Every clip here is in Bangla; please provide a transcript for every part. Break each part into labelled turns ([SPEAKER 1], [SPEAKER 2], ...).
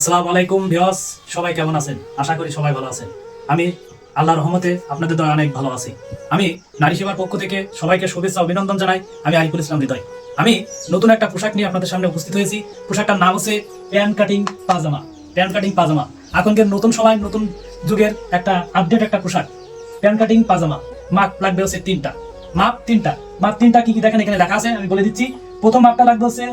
[SPEAKER 1] আসসালামু আলাইকুম ভিউয়ার্স, সবাই কেমন আছেন? আশা করি সবাই ভালো আছেন। আমি আল্লাহর রহমতে আপনাদের দয়া অনেক ভালো আছি। আমি নারী সেবার পক্ষ থেকে সবাইকে শুভেচ্ছা অভিনন্দন জানাই। আমি আরিফুল ইসলাম হৃদয়। আমি নতুন একটা পোশাক নিয়ে আপনাদের সামনে উপস্থিত হয়েছি। পোশাকটার নাম হচ্ছে প্যান্ট কাটিং পাজামা। প্যান্ট কাটিং পাজামা এখনকার নতুন সময় নতুন যুগের একটা আপডেট একটা পোশাক। প্যান্ট কাটিং পাজামা মাপ লাগবে হচ্ছে তিনটা। মাপ তিনটা কি কি দেখেন এখানে লেখা আছে, আমি বলে দিচ্ছি। প্রথম মাপটা লাগবে হচ্ছে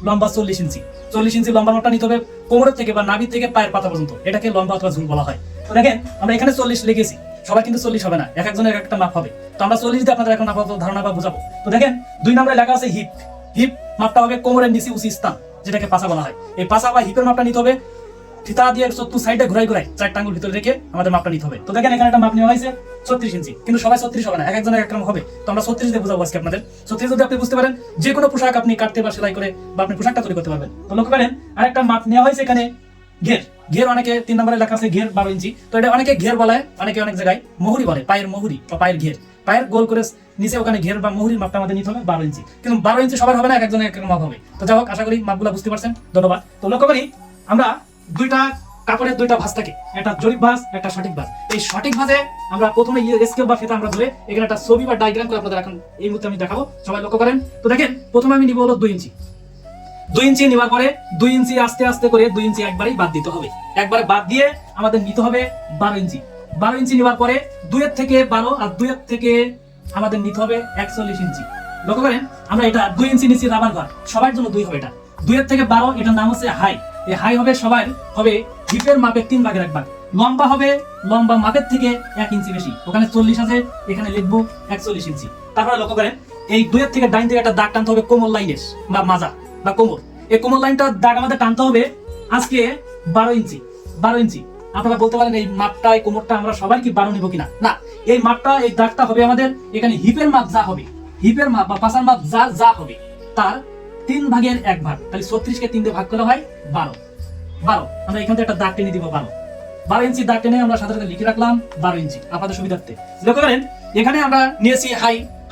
[SPEAKER 1] লম্বা 40 ইঞ্চি। 40 ইঞ্চি লম্বা মাপটা নিতে হবে কোমরের থেকে বা নাভি থেকে পায়ের পাতা পর্যন্ত। এটাকে লম্বা অথবা ঝুল বলা হয়। তো দেখেন আমরা এখানে 40 লিখেছি, সবাই কিন্তু 40 হবে না, এক একজনের এক একটা মাপ হবে। তো আমরা 40 দিয়ে আপনাদের এখন আপাতত ধারণা বা বোঝাবো। তো দেখেন 2 নম্বরে লেখা আছে হিপ। হিপ মাপটা হবে কোমরের নিচে উঁচু স্থান, যেটাকে পাছা বলা হয়। এই পাছা বা হিপের মাপটা নিতে হবে ফিতা দিয়ে চতুর সাইডে ঘুরাই 4টা আঙ্গুল ভিতরে রেখে আমাদের মাপটা নিতে হবে। তো দেখেন এখানে একটা মাপ নেওয়া হয়েছে 36 ইঞ্চি, কিন্তু সবাই 36 হবে না, এক একজনের এক রকম হবে। তো আমরা 36 দিয়ে বোঝাবো আজকে আপনাদের। 36 যদি আপনি বুঝতে পারেন, যে কোনো পোশাক আপনি কাটতে বা সেলাই করে বা আপনি পোশাকটা তৈরি করতে পারবেন। তো লক্ষ্য করেন আরেকটা মাপ নেওয়া হয়েছে এখানে ঘের অনেকে 3 নম্বরে লেখা আছে ঘের 12 ইঞ্চি। তো এটা অনেকে ঘের বলে, অনেকে অনেক জায়গায় মুহুরি বলে, পায়ের মুহুরি বা পায়ের ঘের। পায়ের গোল করে নিচে ওখানে ঘের বা মুহুরির মাপটা আমাদের নিতে হবে 12 ইঞ্চি। কিন্তু 12 ইঞ্চি সবার হবে না, এক একজনের এক রকম মাপ হবে। তো যাই হোক, আশা করি মাপগুলো বুঝতে পারছেন। ধন্যবাদ। তো লক্ষ্য করি আমরা কাপড়ের দুইটা ভাঁজ থাকে, একটা জরিপ ভাঁজ, একটা সঠিক ভাঁজ। এই সঠিক ভাঁজে আমরা প্রথমে স্কেল বা ফিতা আমরা ধরে এখানে একটা ছবি বা ডায়াগ্রাম করে আপনাদের এখন এই মুহূর্তে আমি দেখাবো, সবাই লক্ষ্য করেন। তো দেখেন প্রথমে আমি নিব হলো 2 ইঞ্চি। 2 ইঞ্চি নেওয়ার পরে 2 ইঞ্চি আস্তে আস্তে করে 2 ইঞ্চি একবারেই বাদ দিতে হবে। একবারে বাদ দিয়ে আমাদের নিতে হবে 12 ইঞ্চি। 12 ইঞ্চি নেওয়ার পরে 2 এর থেকে 12 আর 2 এর থেকে আমাদের নিতে হবে 41 ইঞ্চি। লক্ষ্য করেন আমরা এটা 2 ইঞ্চি নিচে রাবার ঘর, সবার জন্য 2 হবে। এটা 2 এর থেকে 12, এটার নাম হচ্ছে হাই। এই হাই হবে সবার হবে হিপের মাপের 3 ভাগের 1 ভাগ। লম্বা হবে লম্বা মাপের থেকে 1 ইঞ্চি বেশি, ওখানে 40 আছে, এখানে লিখবো 41 ইঞ্চি। তারপরে লক্ষ্য করেন এই 2 এর থেকে ডাইন থেকে একটা দাগ টানতে হবে কোমর লাইনের বা মাজা বা কোমর। এই কোমর লাইনটা দাগ আমাদের টানতে হবে আজকে 12 ইঞ্চি। 12 ইঞ্চি আপনারা বলতে পারেন এই মাপটা এই কোমরটা আমরা সবাই কি 12 নিব কিনা? না, এই মাপটা এই দাগটা হবে আমাদের এখানে হিপের মাপ যা হবে, হিপের মাপ বা পাছার মাপ যা হবে তার 3 ভাগের 1 ভাগ। তাহলে 36 কে 3 দিয়ে ভাগ করা হয় 12। আমরা এখান থেকে একটা দাগ টেনে দিব 12 ইঞ্চি দাগ টেনে আমরা সাধারণত লিখে রাখলাম 12 ইঞ্চি আপনাদের সুবিধার্থে। লক্ষ্য করেন এখানে আমরা নিয়েছি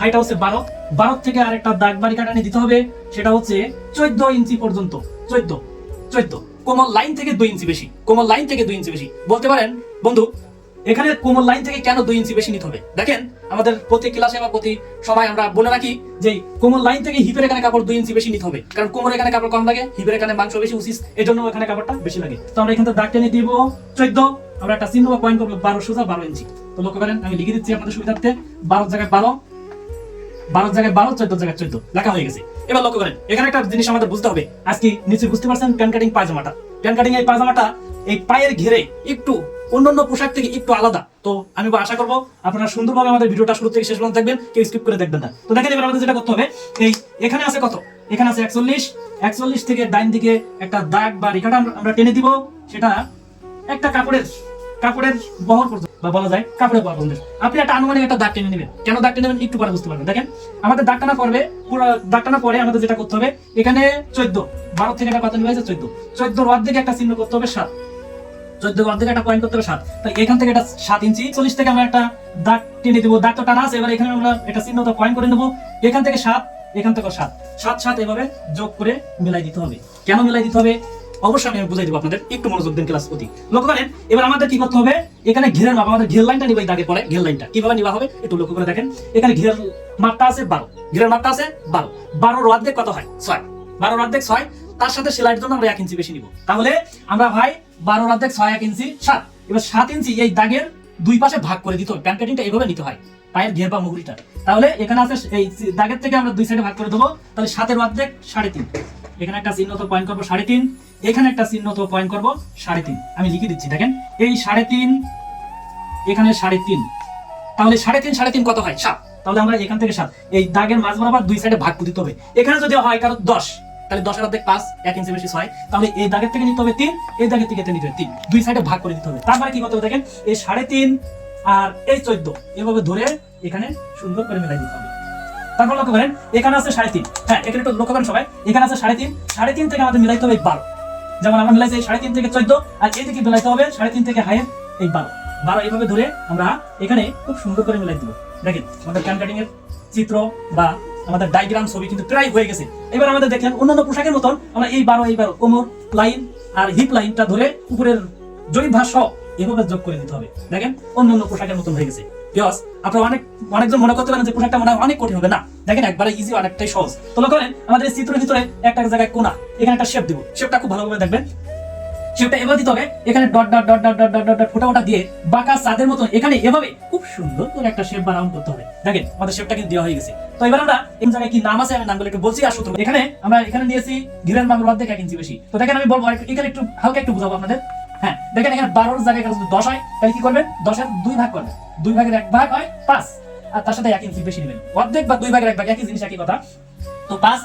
[SPEAKER 1] হাইটা হচ্ছে 12 থেকে আরেকটা দাগ বাড়ি কাটানি দিতে হবে, সেটা হচ্ছে 14 ইঞ্চি পর্যন্ত। 14 কোমর লাইন থেকে 2 ইঞ্চি বেশি। কোমর লাইন থেকে 2 ইঞ্চি বেশি বলতে পারেন বন্ধু, এখানে কোমর লাইন থেকে কেন 2 ইঞ্চি বেশি নিতে হবে? দেখেন আমাদের প্রতি ক্লাসে বা প্রতি সময় আমরা বলে রাখি যে কোমর লাইন থেকে হিপের এখানে কাপড় 2 ইঞ্চি বেশি নিতে হবে, কারণ কোমর এখানে কাপড় কম লাগে, হিপের এখানে মাংস বেশি উচিত, এই জন্য এখানে কাপড়টা বেশি লাগে। তো আমরা এখানে দাগ টেনে দিব 14, আমরা একটা চিহ্ন বা পয়েন্ট করবো 12 সোজা 12 ইঞ্চি। তো লক্ষ্য করেন আমি লিখে দিচ্ছি আপনাদের সুবিধার্থে, 12 জায়গায় 12, 14 জায়গায় 14 লেখা হয়ে গেছে। এবার লক্ষ্য করেন এখানে একটা জিনিস আমাদের বুঝতে হবে। আজকে নিচে বুঝতে পারছেন প্যান্ট কাটিং পায়জামাটা। প্যান্ট কাটিং এই পায়জামাটা এই পায়ের ঘেরে একটু অন্যান্য পোশাক থেকে একটু আলাদা। তো আমি আশা করবো আপনারা সুন্দরভাবে আমাদের ভিডিওটা শুরু থেকে শেষ পর্যন্ত দেখবেন, কেউ স্কিপ করে দেখবেন না। তো দেখেন এবার আমাদের যেটা করতে হবে, এই এখানে আছে কত? এখানে আছে 41 থেকে ডাইন দিকে একটা দাগ বা রেখাটা আমরা টেনে দিব, সেটা একটা কাপড়ের বহর পর্যন্ত বা বলা যায় কাপড়ের বহর পর্যন্ত। আপনি একটা আনুমানিক একটা দাগ টেনে নেবেন। কেন দাগ টেনে নেবেন একটু পরে বুঝতে পারবেন। দেখেন আমাদের দাগ টানা করবে, পুরো দাগ টানা পরে আমাদের যেটা করতে হবে এখানে 12 থেকে একটা কত নিয়ে আছে 14 অর্ধেকে একটা চিহ্ন করতে হবে 7। 14 অর্ধেকে একটা পয়েন্ট করতে হবে 7। তাই এখান থেকে এটা 7 ইঞ্চি। 40 থেকে আমরা একটা দাগ টেনে দিব, দাগ তো টানা আছে, এবার এখানে আমরা একটা চিহ্ন তো পয়েন্ট করে নেব। এখান থেকে 7, এখান থেকে 7 এভাবে যোগ করে মিলাই দিতে হবে। কেন মিলাই দিতে হবে অবশ্যই আমি বুঝাই দিব আপনাদের, একটু মনোযোগ দেন ক্লাস প্রতি। লক্ষ্য করেন এবার আমাদের কি করতে হবে, এখানে ঘেরের মাপ আমাদের ঘের লাইনটা নিবা, দাগের পরে ঘের লাইনটা কিভাবে নিবা হবে একটু লক্ষ্য করে দেখেন। এখানে ঘের মাপটা আছে 12, ঘেরের মাপটা আছে 12 অর্ধেক কত হয় 6, 12 অর্ধেক 6, তার সাথে সেলাইয়ের জন্য আমরা 1 ইঞ্চি বেশি নিব। তাহলে আমরা ভাই 12 অর্ধেক 6 1 ইঞ্চি 7। এবার 7 ইঞ্চি এই দাগের দুই পাশে ভাগ করে দিতে হবে। প্যান্ট কাটিংটা এইভাবে নিতে হয়, পায়ের ঘের বা মুহুরিটা। তাহলে এখানে আছে এই দাগের থেকে আমরা দুই সাইডে ভাগ করে দেবো। তাহলে 7 অর্ধেক 3.5, এখানে একটা চিহ্ন তো পয়েন্ট করবো 3.5, এখানে একটা চিহ্ন তো পয়েন্ট করবো 3.5। আমি লিখে দিচ্ছি দেখেন এই 3.5, এখানে 3.5, তাহলে 3.5 কত হয় 7। তাহলে আমরা এখান থেকে 7 এই দাগের মাঝ বরাবর দুই সাইডে ভাগ করে দিতে হবে। এখানে যদি হয় কারো 10, তাহলে 10 অর্ধেক 5, 1 ইঞ্চি বেশি 6, তাহলে এই দাগের থেকে নিতে হবে 3, এই দাগের থেকে নিতে হবে 3, দুই সাইডে ভাগ করে দিতে হবে। তারপরে কি করতে হবে দেখেন এই 3.5 আর এই 14 এভাবে ধরে এখানে সুন্দর করে মিলাই দিতে হবে। তারপর লক্ষ্য করেন এখানে আছে 3.5, হ্যাঁ এখানে একটু লক্ষ্য করেন সবাই, এখানে আছে 3.5 থেকে আমাদের মিলাইতে হবে 12। যেমন আমরা মিলাইছি 3.5 থেকে 14, আর এই দিকে মিলাইতে হবে 3.5 থেকে হাইয়ের এই 12 এইভাবে ধরে আমরা এখানে খুব সুন্দর করে মিলাই দিব। দেখেন আমাদের প্যান্ট কাটিং এর চিত্র বা আমাদের ডায়াগ্রাম ছবি কিন্তু প্রায় হয়ে গেছে। এবার আমাদের দেখেন অন্যান্য পোশাকের মতন আমরা এই 12 কোমর লাইন আর হিপ লাইনটা ধরে উপরের জরিপ ভাঁজ সহ এভাবে যোগ করে দিতে হবে। দেখেন অন্য পোশাকের মতন হয়ে গেছে। বিকজ আপনারা অনেকজন মনে করতে পারেন যে পোশাকটা মনে হয় অনেক কঠিন হবে, না দেখেন একবারে ইজি, অনেকটাই সহজ। তো লক্ষ্য করেন আমাদের এই চিত্রের ভিতরে একটা জায়গায় কোণা, এখানে একটা শেপ দিব। শেপটা খুব ভালোভাবে দেখবেন, শেপটা এভাবে দিতে হবে। এখানে dot dot dot dot dot dot dot ফোঁটা দিয়ে বাঁকা চাঁদের মতো এখানে এভাবে খুব সুন্দর করে একটা শেপ বানাউন করতে হবে। দেখেন আমাদের শেপটা কিন্তু দেওয়া হয়ে গেছে। তো এবার আমরা এই জায়গায় কি নাম আছে আমি নামগুলো একটু বলছি। আর সূত্র এখানে আমরা এখানে নিয়েছি ঘিরের মাঙ্গল অর্ধেক 1 ইঞ্চি বেশি। তো দেখেন আমি বলবো এখানে একটু হালকা একটু বুঝাবো আপনাদের। হ্যাঁ দেখেন এখানে 12 জায়গায় যদি 10 হয় তাহলে কি করবেন, 10 এর 2 ভাগ করবেন, 2 ভাগের 1 ভাগ হয় 5, আর তার সাথে 1 ইঞ্চি বেশি নেবেন। অর্ধেক বা 2 ভাগের 1 ভাগ একই জিনিস, একই কথা। তো 5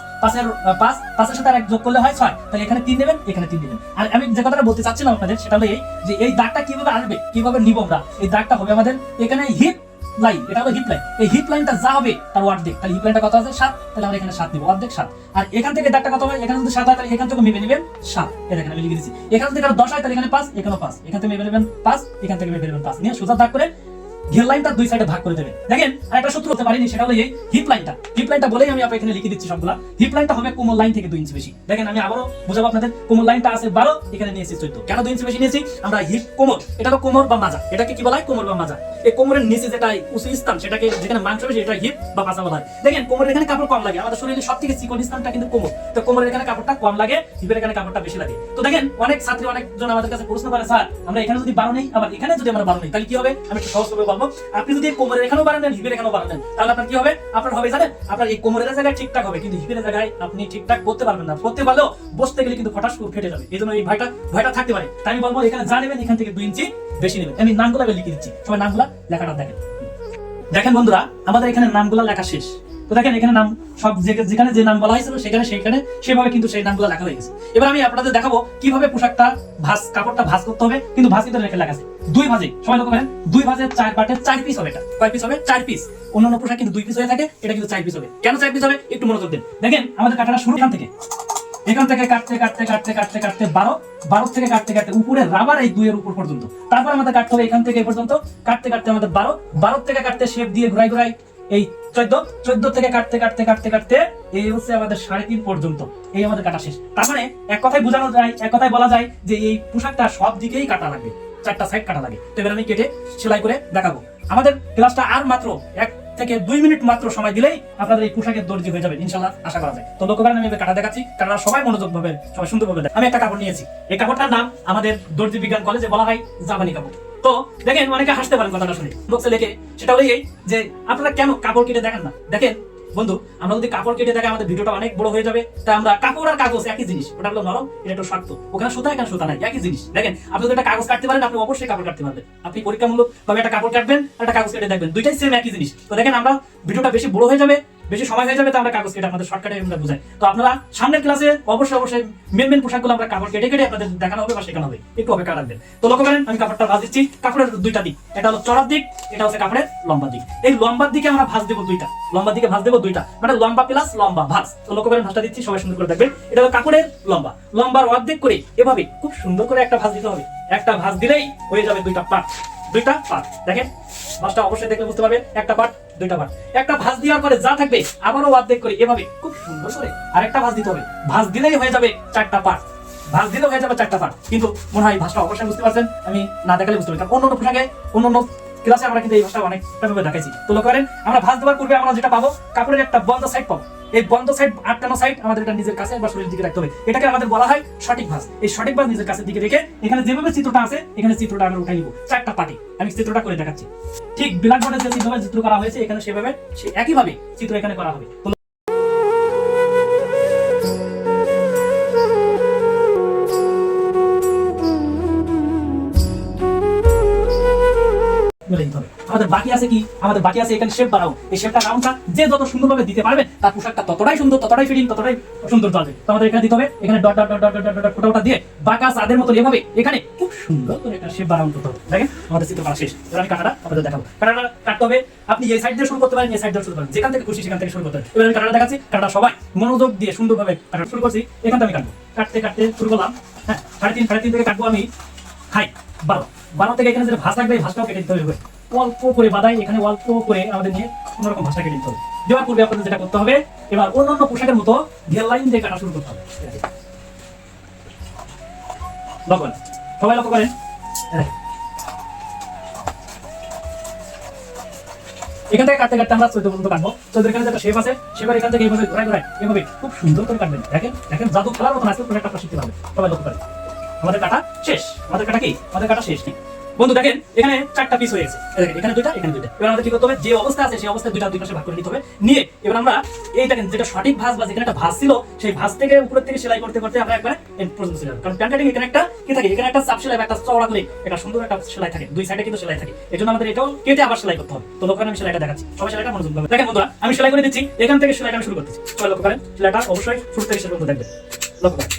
[SPEAKER 1] সাথে আর 1 যোগ করলে হয় 6, তাহলে এখানে 3 নেবেন, এখানে 3 নেবেন। আর আমি যে কথাটা বলতে চাচ্ছিলাম আপনাদের সেটা হলো এই যে এই দাগটা কিভাবে আসবে, কিভাবে নিব আমরা। এই দাগটা হবে আমাদের এখানে হিপ লাইন, এটা হলো হিপ লাইন। এই হিপ লাইনটা যা হবে তার অর্ধেক, তাহলে হিপ লাইনটা কত আছে 7, তাহলে আমরা এখানে 7 নিব, অর্ধেক 7। আর এখান থেকে দাগটা কত হবে, এখানে যদি 7 হয় তাহলে এখান থেকে মেপে নেবেন 7, এই দেখেন আমি লিখে দিয়েছি। এখান থেকে 10 হয় তাহলে এখানে 5, এখানেও 5, এখান থেকে মেপে নেবেন 5, এখান থেকে মেপে নেবেন 5, নিয়ে সোজা দাগ করে ঘের লাইনটা 2 সাইডে ভাগ করে দেবেন। দেখেন আর একটা সূত্র হতে পারিনি, সেটা হলো এই হিপ লাইনটা। হিপ লাইনটা বলেই আমি আপনাকে এখানে লিখে দিচ্ছি সবগুলা। হিপ লাইনটা হবে কোমর লাইন থেকে 2 ইঞ্চি বেশি। দেখেন আমি আবারও বুঝাবো আপনাদের, কোমর লাইনটা আছে 12, এখানে নিয়েছি 14। কেন 2 ইঞ্চি বেশি নিয়েছি, আমরা হিপ কোমর, এটা তো কোমর বা মাজা, এটাকে কি বলা হয়, কোমর বা মাজা। এই কোমরের নিচে যেটা উঁচু স্থান, সেটাকে যেখানে মাংস বেশি, এটা হিপ বা মাজা বলা হয়। দেখেন কোমরের এখানে কাপড় কম লাগে, আমাদের শরীরে সবথেকে চিকন স্থানটা কিন্তু কোমর। তো কোমরের এখানে কাপড়টা কম লাগে, হিপের এখানে কাপড়টা বেশি লাগে। তো দেখেন অনেক ছাত্রী অনেকজন আমাদের কাছে প্রশ্ন করে, স্যার আমরা এখানে যদি 12 নেই, আবার এখানে যদি আমরা 12 নেই তাহলে কি হবে। আমি একটু সহজ করে বলবো, আপনি যদি কোমরের এখানেও বাড়ান দেন, হিপের এখানেও বাড়ান দেন, তাহলে আপনার কি হবে, আপনার হবে জানেন, আপনার এই কোমরের জায়গায় ঠিকঠাক হবে, কিন্তু হিপের জায়গায় আপনি ঠিকঠাক করতে পারবেন না। করতে পারলেও বসতে গেলে কিন্তু ফটাস করে ফেটে যাবে। এই জন্য এই ভয়টা থাকতে পারে। তাই আমি বলবো এখানে যা নেবেন এখান থেকে 2 ইঞ্চি বেশি নেবেন। আমি নামগুলো লিখে দিচ্ছি, সবাই নামগুলা লেখাটা দেখেন। দেখেন বন্ধুরা আমাদের এখানে নামগুলো লেখা শেষ। তো দেখেন এখানে নাম সব যেখানে যে নাম বলা হয়েছিল সেখানে সেভাবে কিন্তু সেই নামগুলো লেখা হয়ে গেছে। এবার আমি আপনাদের দেখাবো কিভাবে পোশাকটা কাপড়টা ভাঁজ করতে হবে, কিন্তু ভাঁজ কিন্তু লেখা আছে 2 ভাঁজে। সবাই লক্ষ্য করেন 2 ভাঁজে 4 পার্টে 4 পিস হবে। এটা কয় পিস হবে, 4 পিস। অন্যান্য পোশাক কিন্তু 2 পিস হয়ে থাকে, এটা কিন্তু 4 পিস হবে। কেন 4 পিস হবে একটু মনোযোগ দেন। দেখেন আমাদের কাটাটা শুরু এখান থেকে কাটতে 12 থেকে কাটতে উপরে রাবার এই 2 এর উপর পর্যন্ত। তারপর আমাদের কাটতে হবে এখান থেকে এই পর্যন্ত, কাটতে আমাদের 12 থেকে কাটতে শেপ দিয়ে ঘুরাই এই 14 থেকে কাটতে এই হচ্ছে আমাদের 3.5 পর্যন্ত। এই আমাদের কাটা শেষ। তার মানে এক কথায় বলা যায় যে এই পোশাকটা সব দিকেই কাটা লাগবে, 4টা সাইড কাটা লাগে। তো এবার আমি কেটে সেলাই করে দেখাবো। আমাদের ক্লাসটা আর মাত্র 1 থেকে 2 মিনিট মাত্র সময় দিলেই আপনাদের এই পোশাকের দর্জি হয়ে যাবে ইনশাআল্লাহ, আশা করা যায়। তো লক্ষ্য করেন আমি কাটা দেখাচ্ছি, কারণ সবাই মনোযোগভাবে সবাই সুন্দরভাবে দেখেন। আমি একটা কাপড় নিয়েছি, এই কাপড়টার নাম আমাদের দর্জি বিজ্ঞান কলেজে বলা হয় জাপানি কাপড়। তো দেখেন অনেকে হাসতে পারেন কথাটা শুনে, বক্সে লেখে সেটা হলো এই যে আপনারা কেন কাপড় কেটে দেখেন না। দেখেন বন্ধু, আমরা যদি কাপড় কেটে দেখে আমাদের ভিডিওটা অনেক বড় হয়ে যাবে। তাই আমরা কাপড় আর কাগজ একই জিনিস, ওটা হলো নরম, এটা একটু শক্ত, ওখানে সুতা এখানে সুতা নাই, একই জিনিস। দেখেন আপনি যদি একটা কাগজ কাটতে পারেন, আপনি অবশ্যই কাপড় কাটতে পারবেন। আপনি পরীক্ষামূলক ভাবে একটা কাপড় কাটবেন আর একটা কাগজ কেটে দেখবেন, দুইটাই সেম একই জিনিস। তো দেখেন আমরা ভিডিওটা বেশি বড় হয়ে যাবে, বেশি সময় হয়ে যাবে, তো আমরা কাগজ কেটে আপনাদের শর্টকাটে আমরা বুঝাই। তো আপনারা সামনের ক্লাসে অবশ্যই মেন পোশাকগুলো আমরা কাপড় কেটে আপনাদের দেখানো হবে বা শেখানো হবে, একটু অপেক্ষা রাখবেন। তো লক্ষ্য করেন আমি কাপড়টা ভাঁজ দিচ্ছি। কাপড়ের 2টা দিক, এটা হলো চড়ার দিক, এটা হচ্ছে কাপড়ের লম্বা দিক। এই লম্বার দিকে আমরা ভাঁজ দেবো 2টা, লম্বা দিকে ভাঁজ দেবো 2টা, মানে লম্বা প্লাস লম্বা ভাঁজ। তো লক্ষ্য করেন ভাঁজটা দিচ্ছি, সবাই সুন্দর করে দেখবেন। এটা হলো কাপড়ের লম্বার অর্ধেক করে এভাবে খুব সুন্দর করে একটা ভাঁজ দিতে হবে। একটা ভাঁজ দিলেই হয়ে যাবে 2টা পার্ট। দেখেন ভাঁজটা অবশ্যই দেখলে বুঝতে পারবেন, একটা পার্ট 2টা পার্ট। একটা ভাঁজ দেওয়ার পরে যা থাকবে আবারও অর্ধেক করে এভাবে খুব সুন্দর করে আরেকটা ভাঁজ দিতে হবে। ভাঁজ দিলেই হয়ে যাবে 4টা পার্ট, ভাঁজ দিলেও হয়ে যাবে 4টা পার্ট। কিন্তু মনে হয় ভাঁজটা অবশ্যই বুঝতে পারছেন, আমি না দেখালে বুঝতে পারি। কারণ অন্য পোশাকে অন্য ক্লাসে আমরা কিন্তু এই ভাঁজটা অনেকটা ভাবে দেখাইছি। তো লক্ষ্য করেন আমরা ভাঁজ দেওয়ার পূর্বে আমরা যেটা পাবো, কাপড়ের একটা বন্ধ সাইড পাবো। এই বন্ধ সাইড, আটকানো সাইড আমাদের এটা নিজের কাছে বা শরীরের দিকে রাখতে হবে। এটাকে আমাদের বলা হয় সঠিক ভাঁজ। এই সঠিক ভাঁজ নিজের কাছে দিকে রেখে এখানে যেভাবে চিত্রটা আছে, এখানে চিত্রটা আমরা উঠাই নিব 4টা পার্টি। আমি চিত্রটা করে দেখাচ্ছি, ঠিক ব্ল্যাকবোর্ডে যে চিত্র করা হয়েছে এখানে সেভাবে একইভাবে চিত্র এখানে করা হবে। আমাদের বাকি আছে কি, আমাদের বাকি আছে এখানে শেপ বানাও। এই শেপটা রাউন্ডটা যে যত সুন্দরভাবে দিতে পারবে তার পোশাকটা ততটাই সুন্দর, ততটাই ফিটিং, ততটাই সুন্দর চলবে। তো আমাদের এখানে দিতে হবে, এখানে dot dot dot dot dot dot ফোঁটা দিয়ে বাঁকা চাঁদের মতো এভাবে এখানে খুব সুন্দর করে একটা শেপ বানানো করতে হবে। দেখেন আমাদের চিত্র করা শেষ। এবার আমি কাটাটা আপনাদের দেখাবো। কাটাটা কাটতে হবে, আপনি এই সাইড দিয়ে শুরু করতে পারেন, এই সাইড দিয়ে শুরু করতে পারেন, যেখান থেকে খুশি সেখান থেকে শুরু করতে হবে। এবার আমি কাটাটা দেখাচ্ছি, কাটাটা সবাই মনোযোগ দিয়ে সুন্দরভাবে কাটা শুরু করছি। এখান থেকে আমি কাটবো, কাটতে শুরু করলাম। হ্যাঁ 3.5 থেকে কাটবো আমি 12 থেকে এখানে যে ভাঁজ থাকবে এই ভাঁজটাও কেটে দিতে হবে। অল্প করে বাদাই, এখানে অল্প করে আমাদের নিয়ে কোনোরকম ভাষা কেটে দিতে হবে। দেওয়ার পূর্বে আপনাদের যেটা করতে হবে, এবার অন্যান্য পোশাকের মতো ঘের লাইন দিয়ে কাটা শুরু করতে হবে। লক্ষ্য করেন, সবাই লক্ষ্য করেন। এই এখান থেকে কাটতে কাটতে আমরা 14 পর্যন্ত কাটবো। 14 এখানে একটা শেপ আছে, শেপের এখান থেকে এইভাবে ঘোরায় ঘোরায় এভাবে খুব সুন্দর করে কাটবেন। দেখেন দেখেন জাদু খেলার মতন আজকে প্রোডাক্ট আপনারা শিখতে পারবেন। সবাই লক্ষ্য করেন, আমাদের কাটা শেষ। আমাদের কাটা কি? আমাদের কাটা শেষ নেই বন্ধু। দেখেন এখানে 4টা পিস হয়েছে, দেখেন এখানে 2টা, এখানে 2টা। এবার আমাদের কি করতে হবে? যে অবস্থা আছে সেই অবস্থায় 2টা 2 পাশে ভাগ করে নিতে হবে। নিয়ে এবার আমরা এই দেখেন যেটা সঠিক ভাঁজ বা যেখানে একটা ভাঁজ ছিল সেই ভাঁজ থেকে উপরের থেকে সেলাই করতে করতে আমরা একবারে এন্ড পর্যন্ত চলে যাব। কারণ প্যান্ট কাটিং এখানে একটা কি থাকে? এখানে একটা চাপ সেলাই বা একটা চওড়া করে একটা সুন্দর একটা সেলাই থাকে, দুই সাইডে কিন্তু সেলাই থাকে। এজন্য আমাদের এটাও কেটে আবার সেলাই করতে হবে। তো লক্ষ্য করেন আমি সেলাইটা দেখাচ্ছি, সবাই সেলাইটা মনোযোগ দিবেন। দেখেন বন্ধুরা আমি সেলাই করে দিচ্ছি, এখান থেকে সেলাইটা আমি শুরু করতেছি। সবাই লক্ষ্য করেন, সেলাইটা অবশ্যই শুরু থেকে শেষ পর্যন্ত দেখবেন। লক্ষ্য করেন,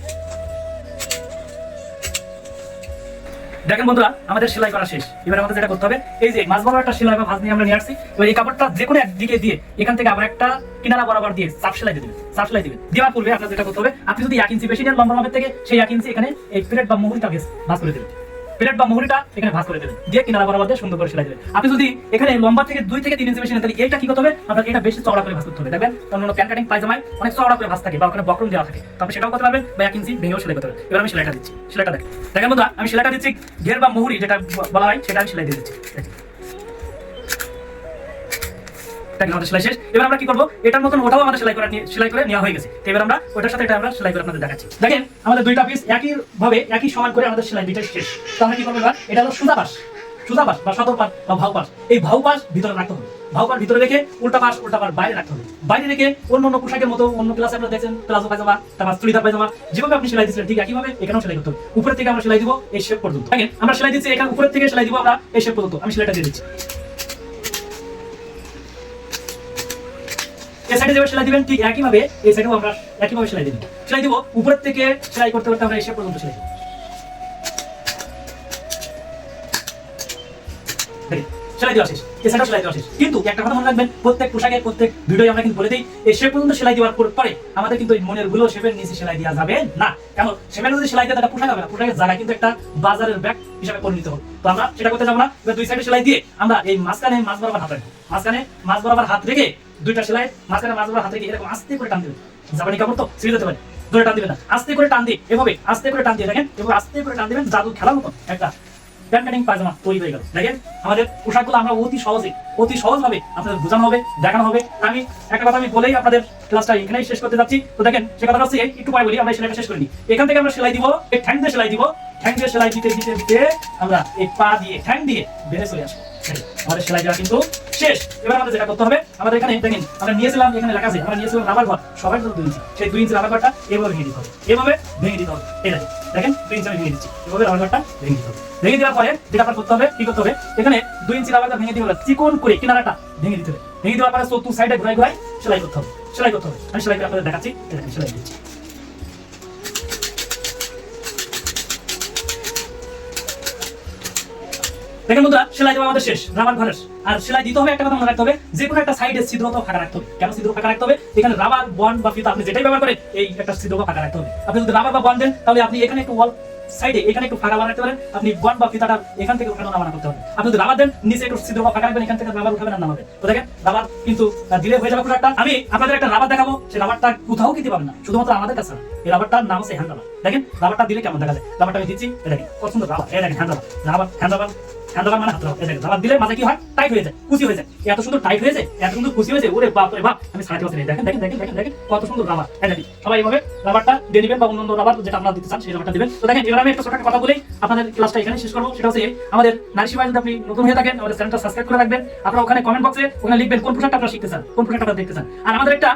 [SPEAKER 1] দেখেন বন্ধুরা আমাদের সেলাই করা শেষ। এবার আমাদের যেটা করতে হবে, এই যে মাঝ বরাবর একটা সেলাই বা ভাঁজ নিয়ে আমরা নিয়ে আসছি। এবার এই কাপড়টা যে কোনো একদিকে দিয়ে এখান থেকে আবার একটা কিনারা বরাবর দিয়ে চাপ সেলাই দিবেন। চাপ সেলাই দিবেন দেওয়ার পূর্বে আপনার যেটা করতে হবে, আপনি যদি 1 ইঞ্চি বেশি নেন লম্বা মাপের থেকে, সেই 1 ইঞ্চি এখানে এই প্লেট বা মুহুরিটা ভাঁজ করে দেবেন। প্লেট বা মুহুরিটা এখানে ভাঁজ করে দেবেন, দিয়ে কিনারা বরাবর দিয়ে সুন্দর করে সেলাই দেবেন। আপনি যদি এখানে লম্বা থেকে 2 থেকে 3 ইঞ্চি বেশি নেন তাহলে এইটা কি করতে হবে? আপনার এটা বেশি চওড়া করে ভাঁজ করতে হবে। দেখবেন অন্যান্য প্যান্ট কাটিং পায়জামায় অনেক চওড়া করে ভাঁজ থাকে বা ওখানে বক্রম দেওয়া থাকে, তবে সেটাও করতে পারবেন বা 1 ইঞ্চি ভেঙেও সেলাই করতে পারবেন। এবার আমি সেলাইটা দিচ্ছি, সেলাইটা দেখেন। দেখেন বন্ধুরা আমি সেলাইটা দিচ্ছি, ঘের বা মুহুরি যেটা বলা হয় সেটা আমি সেলাই দিয়ে দিচ্ছি। দেখেন আমাদের সেলাই শেষ। এবার আমরা কি করব? এটার মতন ওটাও আমাদের সেলাই করে নেওয়া হয়ে গেছে। এবার আমরা ওটার সাথে এটা আমরা সেলাই করে আপনাদের দেখাচ্ছি। দেখেন আমাদের 2টা পিস একই ভাবে একই সমান করে আমাদের সেলাই দুইটা শেষ। তো আমরা কি করব এবার? এটা হলো সোজা পাশ, সোজা পাশ বা সদর পাশ বা ভাউ পাশ। এই ভাউ পাশ ভিতরে রাখতে হবে, ভাউ পাশ ভিতরে রেখে উল্টা পাশ বাইরে রাখতে হবে। বাইরে রেখে অন্য পোশাকের মতো অন্য ক্লাসে আপনারা দেখছেন প্লাজো পায়জামা, তারপর চুড়িদার পায়জামা যেভাবে আপনি সেলাই দিচ্ছিলেন ঠিক একইভাবে এখানেও সেলাই করতে হবে। উপরের থেকে আমরা সেলাই দিব এই শেপ পর্যন্ত। দেখেন আমরা সেলাই দিচ্ছি, এখানে উপরের থেকে সেলাই দিব আমরা এই শেপ পর্যন্ত। আমি সেলাইটা দিয়ে দিচ্ছি। এই সাইডে যেভাবে সেলাই দিবেন ঠিক একইভাবে এই সাইডেও আমরা একইভাবে সেলাই দিব। সেলাই দিব উপরের থেকে সেলাই করতে করতে আমরা এই শেপ পর্যন্ত সেলাই দিব। সেলাই দেওয়া শেষ, এই সাইডেও সেলাই দেওয়া শেষ। কিন্তু একটা কথা মনে রাখবেন, প্রত্যেক পোশাকে প্রত্যেক ভিডিওতে আমরা কিন্তু বলে দিই এই শেপ পর্যন্ত সেলাই দেওয়ার পরে আমাদের কিন্তু মনের গুলো শেপের নিচে সেলাই দেওয়া যাবে না। কেন? শেপের যদি সেলাই দেওয়া পোশাক হবে না, পোশাকের জায়গায় কিন্তু একটা বাজারের ব্যাগ হিসাবে পরিণত হবে। তো আমরা সেটা করতে যাবো না। এবার 2 সাইডে সেলাই দিয়ে আমরা এই মাঝখানে মাঝ বরাবর হাত রাখবো, মাঝখানে মাঝ বরাবর হাত রেখে 2টা সেলাই মাঝখানে মাঝ বরাবর হাত রেখে এরকম আস্তে করে টান দিবেন। জাপানি কাপড় তো ছিঁড়ে যেতে পারে, ধরে টান দিবেন না, আস্তে করে টান দিয়ে এভাবে আস্তে করে টান দিয়ে দেখেন, এভাবে আস্তে করে টান দিবেন। জাদু খেলার মতো একটা প্যান্ট কাটিং পায়জামা তৈরি হয়ে গেল। দেখেন আমাদের পোশাকগুলো আমরা অতি সহজভাবে আপনাদের বোঝানো হবে, দেখানো হবে। আমি একটা কথা আমি বলেই আপনাদের ক্লাসটা এখানেই শেষ করতে যাচ্ছি। তো দেখেন সে কথাটা হচ্ছে একটু পরে বলি, আমরা সেলাইটা শেষ করে নিই। এখান থেকে আমরা সেলাই দিব, এই ঠ্যাং দিয়ে সেলাই দিব, ঠ্যাং দিয়ে সেলাই দিতে দিতে দিতে আমরা এই পা দিয়ে ঠ্যাং দিয়ে বেড়ে চলে আসবো। আমাদের সেলাই দেওয়া কিন্তু শেষ। এবার আমাদের যেটা করতে হবে, আমাদের এখানে দেখেন আমরা নিয়েছিলাম, এখানে লেখা আছে আমরা নিয়েছিলাম রাবার ঘর, সবাই জন্য 2 ইঞ্চি। সেই 2 ইঞ্চি রাবার ঘরটা এভাবে ভেঙে দিতে হবে, এভাবে ভেঙে দিতে হবে। এই দেখেন 2 ইঞ্চি আমি ভেঙে দিচ্ছি, এভাবে রাবার ঘরটা ভেঙে দিতে হবে। ভেঙে দেওয়ার পরে যেটা আপনার করতে হবে, কি করতে হবে? এখানে 2 ইঞ্চি রাবারটা ভেঙে দিয়ে চিকন করে কিনারাটা ভেঙে দিতে হবে। ভেঙে দেওয়ার পরে চতুর্থ সাইডে ঘুরাই সেলাই করতে হবে, সেলাই করতে হবে। আমি সেলাই করে আপনাদের দেখাচ্ছি, দেখেন সেলাই দিচ্ছি। দেখেন বন্ধুরা সেলাই দেওয়া আমাদের শেষ, রাবার ঘরের। আর সেলাই দিতে হবে একটা কথা মনে রাখতে হবে, যে কোনো একটা সাইডে ছিদ্র তো ফাঁকা রাখতে হবে। কেন ছিদ্র ফাঁকা রাখতে হবে? এখানে রাবার বন্ড বা ফিতা আপনি যেটাই ব্যবহার করেন এই একটা ছিদ্র ফাঁকা রাখতে হবে। আপনি যদি রাবার বা বন্ড দেন তাহলে আপনি এখানে একটু ওয়াল সাইডে এখানে একটু ফাঁকা রাখতে পারেন। আপনি বন্ড বা ফিতাটা এখান থেকে উঠানো নামানো করতে হবে। আপনি যদি রাবার দেন নিচে একটু ছিদ্র বা ফাঁকা রাখবেন, এখান থেকে রাবার উঠাবেন আর নামাবেন। তো দেখেন রাবার কিন্তু দিলে হয়ে যাবে প্রোডাক্টটা। আমি আপনাদের একটা রাবার দেখাবো, সেই রাবারটা কোথাও কিনতে পাবেন না, শুধুমাত্র আমাদের কাছে। এই রাবারটার নাম হচ্ছে হ্যান্ড রাবার। দেখেন রাবারটা দিলে কেমন দেখা যায়। রাবারটা আমি দিচ্ছি, দেখেন কত সুন্দর রাবার। এই দেখেন হ্যান্ড রাবার, হ্যান্ড রাবার মানে হাত রাবার। এই দেখেন রাবার দিলে মাঝে কি হয়? টাইট হয়ে যায়, কুচি হয়ে যায়। এত সুন্দর টাইট হয়েছে, এত সুন্দর কুচি হয়েছে, ওরে বাপ রে বাপ, আমি ছাড়াতে পারছি না। দেখেন দেখেন দেখেন দেখেন দেখেন কত সুন্দর রাবার। এই দেখেন সবাই এইভাবে রাবারটা দিয়ে দিবেন বা অন্য রাবার যেটা আপনারা দিতে চান সেই রাবারটা দিবেন। তো দেখেন এবার আমি একটা ছোট একটা কথা বলেই আপনাদের ক্লাসটা এখানে শেষ করবো। সেটা হচ্ছে আমাদের নারী সেবায় যদি আপনি নতুন হয়ে থাকেন আমাদের চ্যানেলটা সাবস্ক্রাইব করে রাখবেন। আপনারা ওখানে কমেন্ট বক্সে ওখানে লিখবেন কোন পোশাকটা আপনারা শিখতে চান, কোন পোশাকটা আপনারা দেখতে চান। আর আমাদের একটা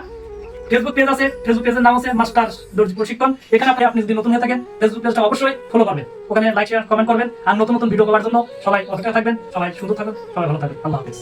[SPEAKER 1] ফেসবুক পেজ আছে, ফেসবুক পেজের নাম আছে মাস্টার দর্জি প্রশিক্ষণ। এখানে আপনি যদি নতুন হয়ে থাকেন ফেসবুক পেজটা অবশ্যই ফলো করবেন, ওখানে লাইক শেয়ার কমেন্ট করবেন। আর নতুন ভিডিও পাওয়ার জন্য সবাই অপেক্ষা থাকবেন। সবাই সুন্দর থাকুন, সবাই ভালো থাকুন। আল্লাহ হাফেজ।